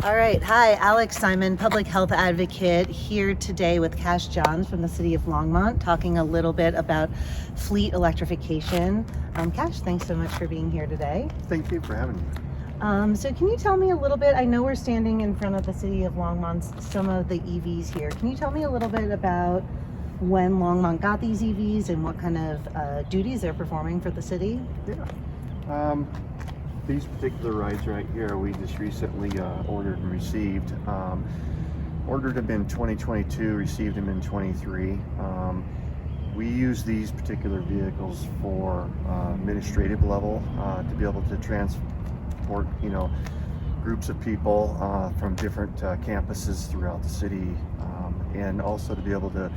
All right. Hi, Alex Simon, public health advocate, here today with Cash Johns from the city of Longmont, talking a little bit about fleet electrification. Cash, thanks so much for being here today. Thank you for having me. So can you tell me a little bit, I know we're standing in front of the city of Longmont, some of the EVs here. Can you tell me a little bit about when Longmont got these EVs and what kind of duties they're performing for the city? Yeah. These particular rides right here, we just recently ordered and received. Ordered them in 2022, received them in 23. We use these particular vehicles for administrative level to be able to transport, groups of people from different campuses throughout the city, and also to be able to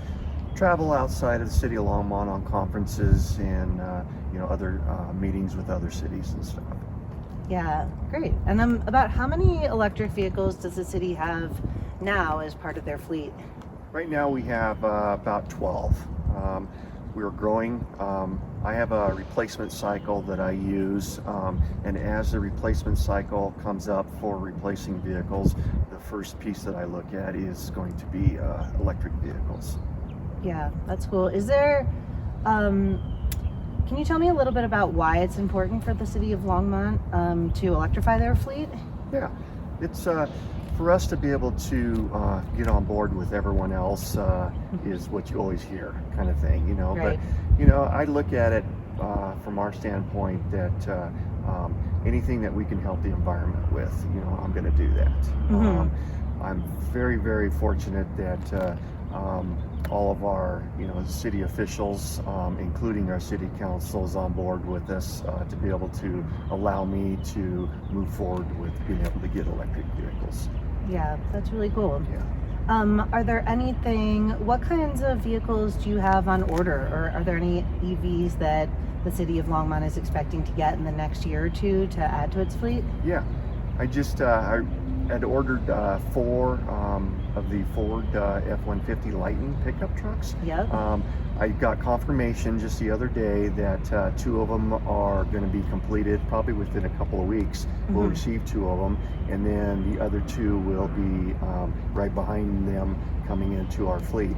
travel outside of the city of Longmont on conferences and other meetings with other cities and stuff. Yeah, great. And about how many electric vehicles does the city have now as part of their fleet? Right now we have about 12. We're growing. I have a replacement cycle that I use, and as the replacement cycle comes up for replacing vehicles, the first piece that I look at is going to be electric vehicles. Yeah, that's cool. Is there, can you tell me a little bit about why it's important for the city of Longmont to electrify their fleet? Yeah, it's for us to be able to get on board with everyone else is what you always hear, kind of thing, Right. But I look at it from our standpoint that anything that we can help the environment with, I'm going to do that. Mm-hmm. I'm very, very fortunate that all of our city officials, including our city council, is on board with us to be able to allow me to move forward with being able to get electric vehicles. Yeah, that's really cool. Yeah. Are there what kinds of vehicles do you have on order, or are there any EVs that the city of Longmont is expecting to get in the next year or two to add to its fleet? Yeah, I just I had ordered 4 of the Ford F-150 Lightning pickup trucks. Yep. I got confirmation just the other day that 2 of them are going to be completed probably within a couple of weeks. Mm-hmm. We'll receive 2 of them, and then the other 2 will be right behind them coming into our fleet.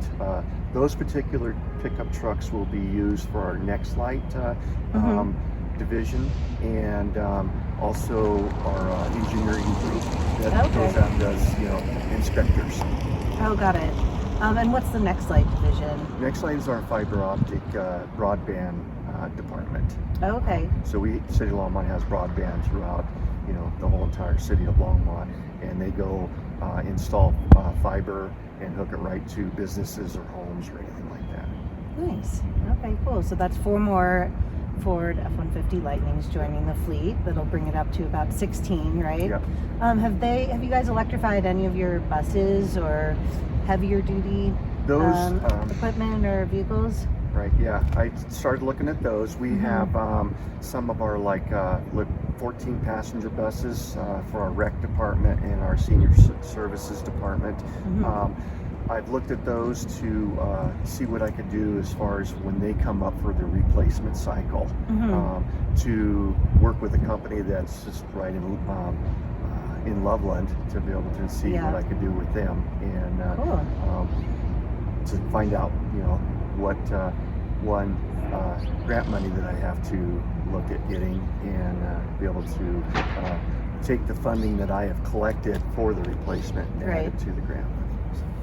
Those particular pickup trucks will be used for our Next Light division, and also our engineering group that goes out and does inspectors. Oh, got it. And what's the Next Light division? Next Light is our fiber optic broadband department. Oh, okay. So City of Longmont has broadband throughout the whole entire city of Longmont, and they go install fiber and hook it right to businesses or homes or anything like that. Nice. Okay, cool. So that's 4 more Ford F-150 Lightnings joining the fleet. That'll bring it up to about 16, right? Yep. Have you guys electrified any of your buses or heavier duty equipment or vehicles? Right, yeah. I started looking at those. We have some of our 14 passenger buses for our rec department and our senior services department. I've looked at those to see what I could do as far as when they come up for the replacement cycle, to work with a company that's just right in Loveland to be able to see what I could do with them, and to find out what grant money that I have to look at getting, and be able to take the funding that I have collected for the replacement and add it to the grant money.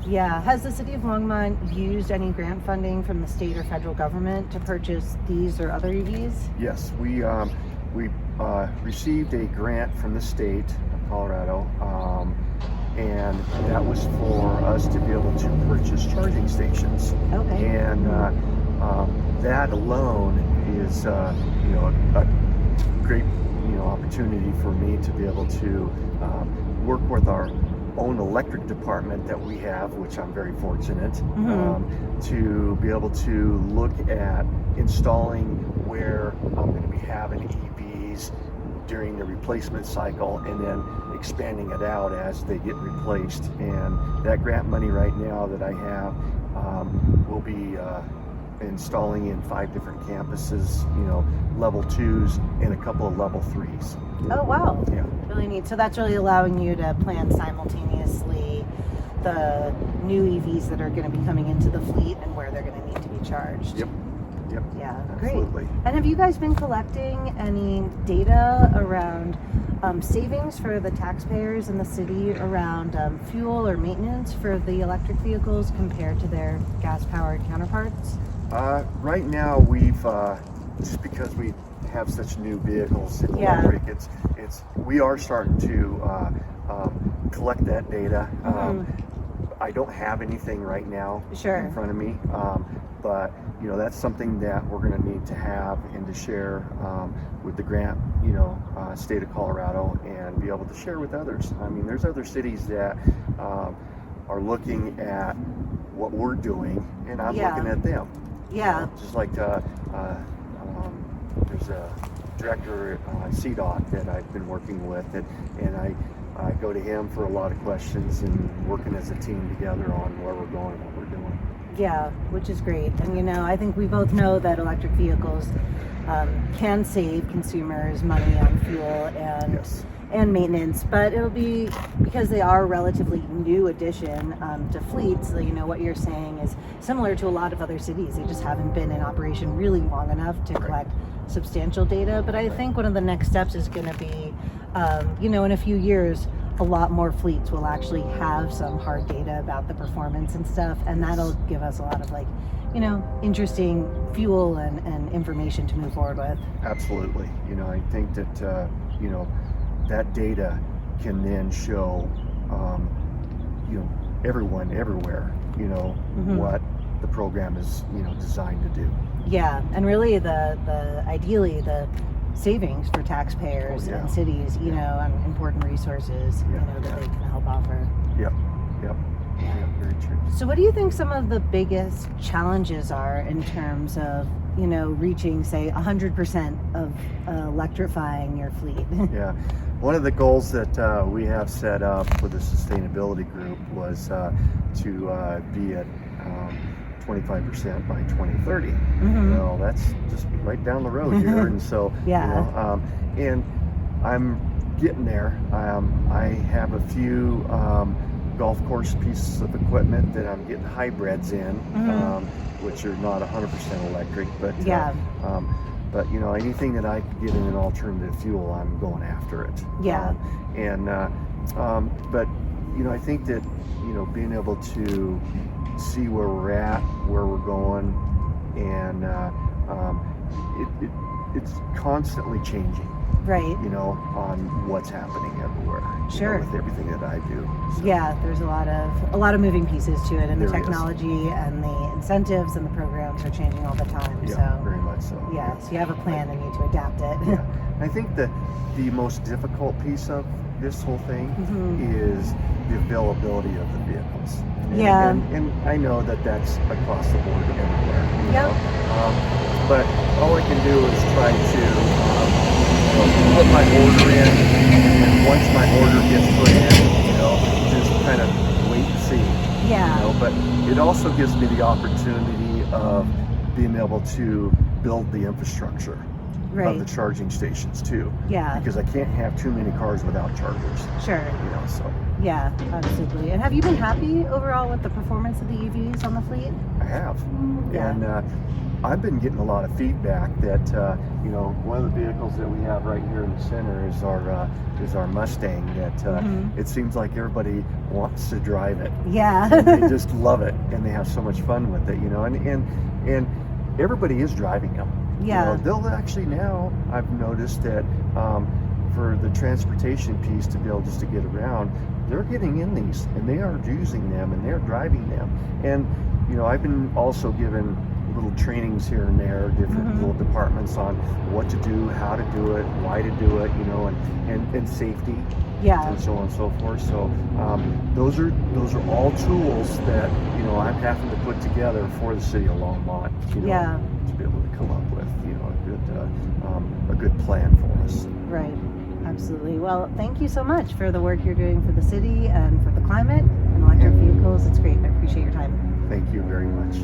Yeah. Has the city of Longmont used any grant funding from the state or federal government to purchase these or other EVs? Yes, we received a grant from the state of Colorado, and that was for us to be able to purchase charging stations. Okay. And that alone is a great opportunity for me to be able to work with our own electric department that we have, which I'm very fortunate, to be able to look at installing where I'm going to be having EVs during the replacement cycle, and then expanding it out as they get replaced. And that grant money right now that I have will be installing in 5 different campuses, you know, level 2s and a couple of level 3s. Oh, wow. Yeah. Really neat. So that's really allowing you to plan simultaneously the new EVs that are going to be coming into the fleet and where they're going to need to be charged. Yep. Yep. Yeah, Absolutely. great. And have you guys been collecting any data around savings for the taxpayers in the city around fuel or maintenance for the electric vehicles compared to their gas-powered counterparts? Right now, we've just because we have such new vehicles in Yeah. electric, we are starting to collect that data. I don't have anything right now Sure. in front of me, but you know, that's something that we're going to need to have and to share with the grant, you know, state of Colorado, and be able to share with others. I mean, there's other cities that are looking at what we're doing, and I'm Yeah. looking at them. Yeah. Just like there's a director at CDOT that I've been working with, and I go to him for a lot of questions, and working as a team together on where we're going and what we're doing. Yeah, which is great. And you know, I think we both know that electric vehicles can save consumers money on fuel and Yes. and maintenance, but it'll be because they are a relatively new addition to fleets. So, you know, what you're saying is similar to a lot of other cities. They just haven't been in operation really long enough to collect substantial data. But I think one of the next steps is going to be, you know, in a few years, a lot more fleets will actually have some hard data about the performance and stuff, and that'll give us a lot of, like, you know, interesting fuel and information to move forward with. Absolutely. You know, I think that you know, that data can then show you know, everyone everywhere, you know, what the program is, you know, designed to do. Yeah, and really the ideally the savings for taxpayers Oh, yeah. and cities, you know, on important resources, you Yeah, know, that yeah. they can help offer. Yep. Yep. Yeah, very true. So what do you think some of the biggest challenges are in terms of, you know, reaching, say, 100% of electrifying your fleet? Yeah. One of the goals that we have set up for the sustainability group was to be at 25% by 2030. Well, that's just right down the road here, and so Yeah. you know, and I'm getting there. I have a few golf course pieces of equipment that I'm getting hybrids in, which are not 100% electric, but Yeah. but you know, anything that I could get in an alternative fuel, I'm going after it. Yeah. But you know, I think that, you know, being able to see where we're at, where we're going, and it's constantly changing. Right. You know, on what's happening everywhere. You Sure. know, with everything that I do. So, Yeah, there's a lot of moving pieces to it, and the There is. technology and the incentives and the programs are changing all the time. Yeah, So very much so. yeah, so you have a plan and need to adapt it. Yeah. I think that the most difficult piece of this whole thing is the availability of the vehicles. Yeah. And I know that that's across the board everywhere. You Yep. know? But all I can do is try to you know, put my order in, and once my order gets put in, you know, just kind of wait and see. Yeah. You know? But it also gives me the opportunity of being able to build the infrastructure Right. of the charging stations too. Yeah. Because I can't have too many cars without chargers. Sure. You know, so Yeah, absolutely. And have you been happy overall with the performance of the EVs on the fleet? I have. Yeah. And I've been getting a lot of feedback that you know, one of the vehicles that we have right here in the center is our Mustang. That it seems like everybody wants to drive it. Yeah. They just love it, and they have so much fun with it. You know, and everybody is driving them. Yeah. You know, they'll actually now, I've noticed that for the transportation piece, to be able just to get around, they're getting in these, and they are using them, and they're driving them. And you know, I've been also given little trainings here and there, different little departments on what to do, how to do it, why to do it, you know, and safety, Yeah. and so on and so forth. So those are all tools that, you know, I'm having to put together for the city of Longmont, you know, Yeah. to be able to come up with, you know, a good plan for us. Right. Absolutely. Well, thank you so much for the work you're doing for the city and for the climate and electric vehicles. It's great. I appreciate your time. Thank you very much.